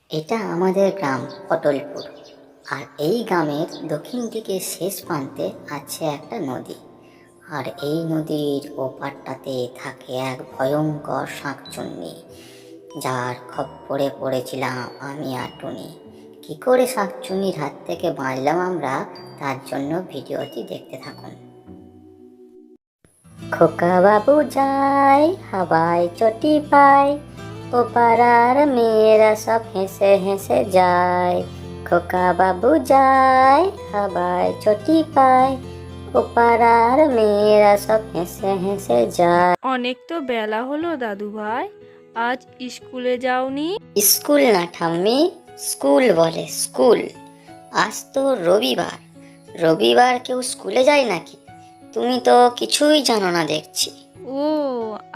এটা আমাদের গ্রাম পটলপুর। আর এই গ্রামের দক্ষিণ দিকে শেষ প্রান্তে আছে একটা নদী। আর এই নদীর ওপারটাতে থাকে এক ভয়ঙ্কর শাঁকচুন্নি, যার খপ্পরে পড়েছিলাম আমি আর টুনি। কি করে শাঁকচুন্নির হাত থেকে বাঁচলাম আমরা, তার জন্য ভিডিওটি দেখতে থাকুন। খোকা বাবু যায় হাওয়ায় চটি পায়, ও পাড়ার মেয়েরা সব হেসে হেসে যায়। খোকা বাবু যায় হাওয়ায় চটি পায়, ও পাড়ার মেয়েরা সব হেসে হেসে যায়। অনেক তো বেলা হলো দাদু ভাই, আজ স্কুলে যাওনি? স্কুল না ঠাম্মি, স্কুল বলে স্কুল। আজ তো রবিবার, রবিবার কেউ স্কুলে যায় নাকি? তুমি তো কিছুই জানো না দেখছি। ও,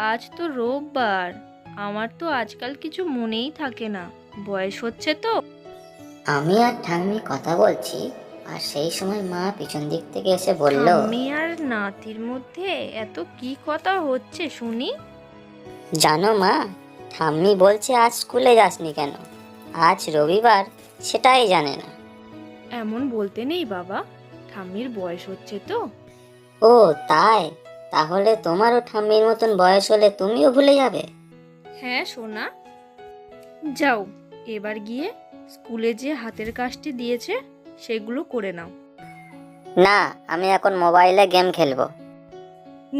আজ তো রোববার। আমার তো আজকাল কিছু মনেই থাকে না, বয়স হচ্ছে তো। আমি আর ঠাম্মি কথা বলছি, আর সেই সময় মা পিছন দিক থেকে এসে বলল, ঠাম্মি আর নাতির মধ্যে এত কি কথা হচ্ছে শুনি? জানো মা, ঠাম্মি বলছে আজ স্কুলে যাসনি কেন, আজ রবিবার, সেটাই জানে না। এমন বলতে নেই বাবা, ঠাম্মির বয়স হচ্ছে তো। ও তাই, তাহলে তোমারও ঠাম্মির মতন বয়স হলে তুমিও ভুলে যাবে। হ্যাঁ সোনা, যাও এবার গিয়ে স্কুলে যে হাতের কাজটি দিয়েছে সেগুলো করে নাও। না, আমি এখন মোবাইলে গেম খেলবো।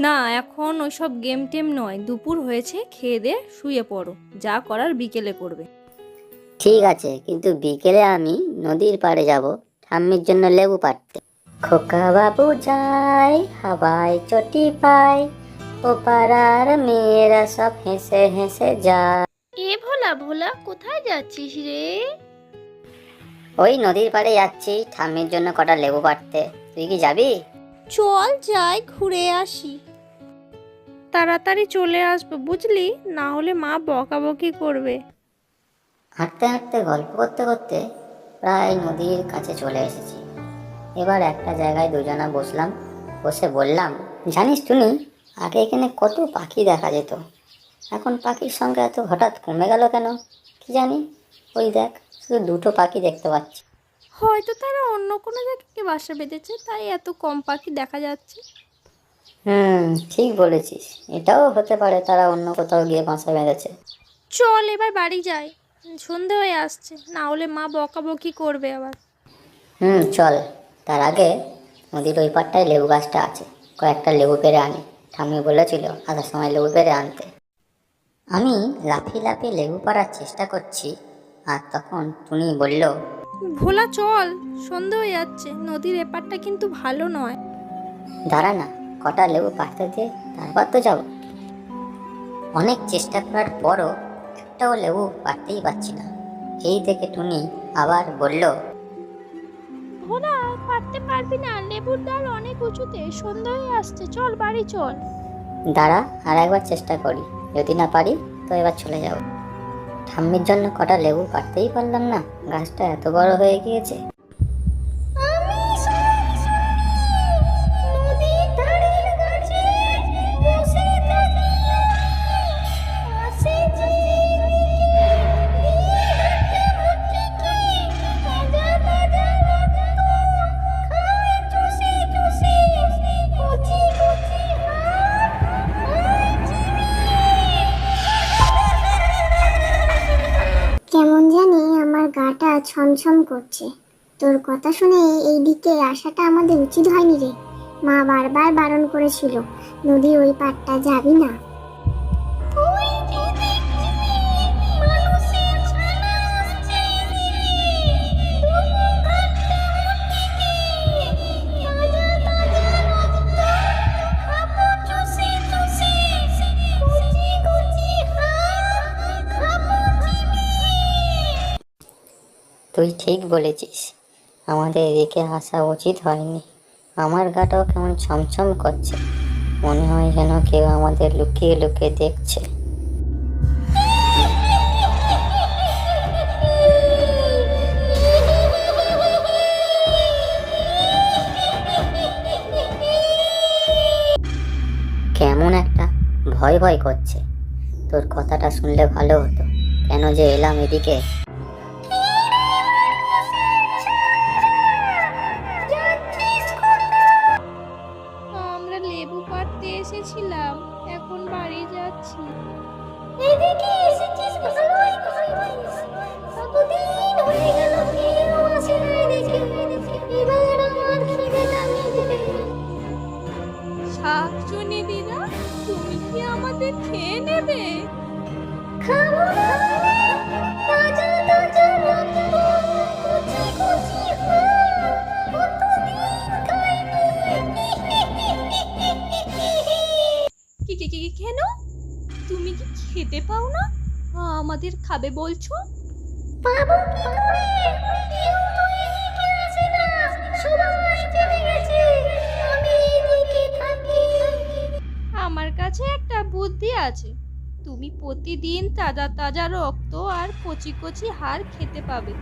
না, এখন ওইসব গেম টেম নয়, দুপুর হয়েছে, খেয়ে দে শুয়ে পড়ো, যা করার বিকেলে করবে। ঠিক আছে, কিন্তু বিকেলে আমি নদীর পাড়ে যাব ঠাম্মির জন্য লেবু পাড়তে। খোকা বাবু যায় হাওয়ায় চটি পায়, ও পাড়ার মেয়েরা সব হেসে হেসে যায়। এ ভোলা ভোলা, কোথায় যাচ্ছিস রে? ওই নদীর পাড়ে যাচ্ছি ঠাম্মির জন্য কটা লেবু পাড়তে। তুই কি যাবি? চল যাই ঘুরে আসি। তাড়াতাড়ি চলে আসবে বুঝলি, না হলে মা বকাবকি করবে। হাঁটতে হাঁটতে গল্প করতে করতে প্রায় নদীর কাছে চলে এসেছি। এবার একটা জায়গায় দুজনা বসলাম, বসে বললাম, জানিস টুনি, আগে এখানে কত পাখি দেখা যেত, এখন পাখির সংখ্যা এত হঠাৎ কমে গেল কেন কি জানি। ওই দেখ, শুধু দুটো পাখি দেখতে পাচ্ছি। হয়তো তারা অন্য কোনো জায়গায় বাসা বেঁধেছে, তাই এত কম পাখি দেখা যাচ্ছে। ঠিক বলেছিস, এটাও হতে পারে তারা অন্য কোথাও গিয়ে বাসা বেঁধেছে। চল এবার বাড়ি যাই, সন্ধে হয়ে আসছে, না হলে মা বকাবকি করবে আবার। চল, তার আগে নদীর ওই পাড়টায় লেবু গাছটা আছে, কয়েকটা লেবু পেড়ে আনি। ঠাম্মি বলেছিল আসার সময় লেবু পেড়ে আনতে। আমি লাফিয়ে লাফিয়ে লেবু পাড়ার চেষ্টা করছি, আর তখন টুনি বলল, ভোলা চল, সন্ধে হয়ে যাচ্ছে, নদীর এপারটা কিন্তু ভালো নয়। দাঁড়া না, কটা লেবু পাড়তে দে, তারপর তো যাব। অনেক চেষ্টা করার পরও একটাও লেবু পাড়তেই পারছি না। এই দেখে টুনি আবার বলল, ভোলা পারতে পারবি না, লেবুর ডাল অনেক উঁচুতে, সন্ধ্যা হয়ে আসছে, চল বাড়ি চল। দাঁড়া আর একবার চেষ্টা করি, যদি না পারি তো এবার চলে যাব। ঠাম্মির জন্য কটা লেবু পাড়তেই পারলাম না, গাছটা এত বড় হয়ে গিয়েছে। কেমন জানি আমার গাটা ছমছম করছে। তোর কথা শুনে এই দিকে আসাটা আমাদের উচিত হয়নি রে। মা বারবার বারণ করেছিল, নদীর ওই পাড়টা যাবি না। তুই ঠিক বলেছিস, আমাদের এদিকে আসা উচিত হয়নি। আমার গাটাও কেমন ছমছম করছে, মনে হয় যেন কেউ আমাদের লুকিয়ে লুকিয়ে দেখছে। কেমন একটা ভয় ভয় করছে। তোর কথাটা শুনলে ভালো হতো, কেন যে এলাম এদিকে। পাবে বলছো? পাবো কি করে? কেউ তো এদিকে আসে না, সবাই চলে গেছে, আমি এদিকে থাকি। আমার কাছে একটা বুদ্ধি আছে। তুমি প্রতিদিন তাজা তাজা রক্ত আর কচি কচি হাড় খেতে পাবে।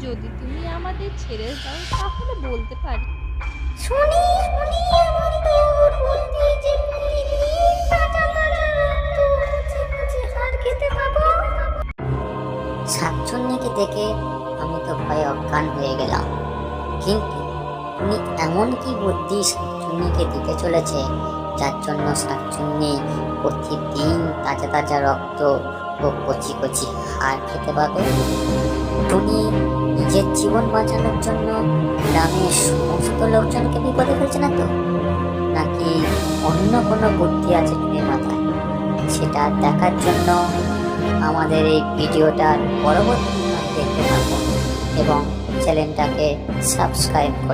যদি তুমি আমাদের ছেড়ে দাও তাহলে বলতে পারি। শুনি শুনি এমন তোর বুদ্ধি যে প্রতিদিন তাজা তাজা রক্ত কচি কচি হাড় খেতে পাবো। শাকচুন্নিকে দেখে আমি তো ভয়ে অজ্ঞান হয়ে গেলাম, কিন্তু উনি এমন কি বুদ্ধি শাকচুন্নিকে দিতে চলেছে যার জন্য শাকচুন্নি প্রতিদিন তাজা তাজা রক্ত ও কচি কচি হাড় খেতে পাবে। টুনি নিজের জীবন বাঁচানোর জন্য গ্রামের সমস্ত লোকজনকে বিপদে ফেলছে না তো, নাকি অন্য কোনো বুদ্ধি আছে টুনির মাথায়? সেটা দেখার জন্য আমাদের এই ভিডিওটার পরবর্তী ভাগ দেখতে থাকুন এবং চ্যানেলটাকে সাবস্ক্রাইব করুন।